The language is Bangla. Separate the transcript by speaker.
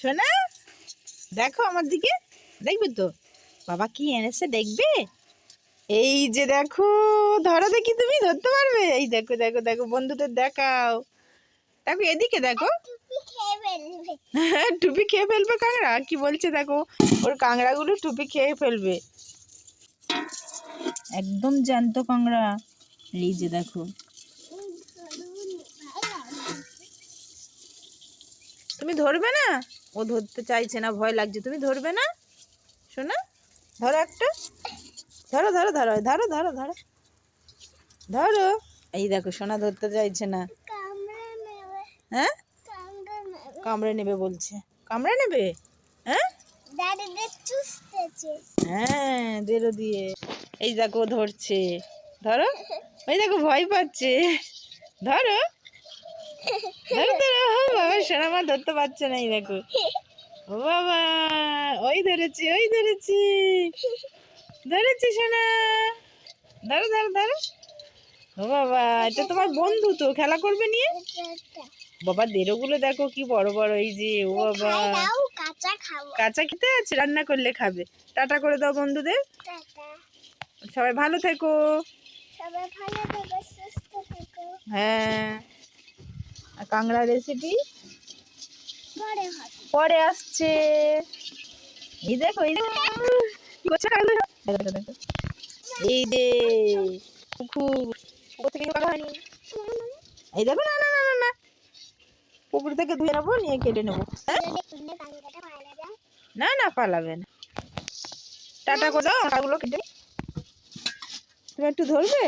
Speaker 1: সোনা দেখো আমার দিকে, দেখবে তো বাবা কি এনেছে, দেখবে? এই যে দেখো, ধরো দেখি, তুমি ধরতে পারবে? এই দেখো দেখো দেখো, বন্ধুদের দেখাও, দেখো এদিকে দেখো। টুপি খেয়ে ফেলবে কাঁকড়া? কি বলছে দেখো, ওর কাঁকড়াগুলো টুপি খেয়ে ফেলবে, একদম জ্যান্ত কাঁকড়া। এই যে দেখো, তুমি ধরবে না? ও ধরতে চাইছে না, ভয় লাগছে। তুমি ধরবে না শোনা? ধরো একটা, ধরো ধরো ধরো ধরো ধরো ধরো ধরো। এই দেখো, সোনা ধরতে চাইছে না। হ্যাঁ, কামড়ে নেবে বলছে। কামড়ে নেবে? হ্যাঁ হ্যাঁ, দেরো দিয়ে। এই দেখো ধরছে, ধরো। ওই দেখো ভয় পাচ্ছে, ধরো ধরো ধরো। বাবা সোনা মা ধরতে পারছে না, এই দেখো। ও বাবা, ওই ধরেছি, ওই ধরেছি, ধরেছি সোনা, ধরো ধরো ধরো। ও বাবা, এটা তোমার বন্ধু তো, খেলা করবে নিয়ে। বাবা দেরোগুলো দেখো কি বড় বড়, এই যে। ও বাবা, কাঁচা খেতে আছে, রান্না করলে খাবে। টাটা করে দাও বন্ধুদের। সবাই ভালো থেকো। হ্যাঁ, কাঁকড়া রেসিপি পরে আসছে। এই দেখো, এই দেখো কি করছে কাঁকড়া, দেখো দেখো। এই যে পুকুর থেকে কাটা হয়নি। এই দেখো, না না না না না, পুকুর থেকে ধুয়ে নেবো, নিয়ে কেটে নেবো। না না, পালাবে না। টাটা করে দাও, কাঁকড়াগুলো কেটে। তুমি একটু ধরবে?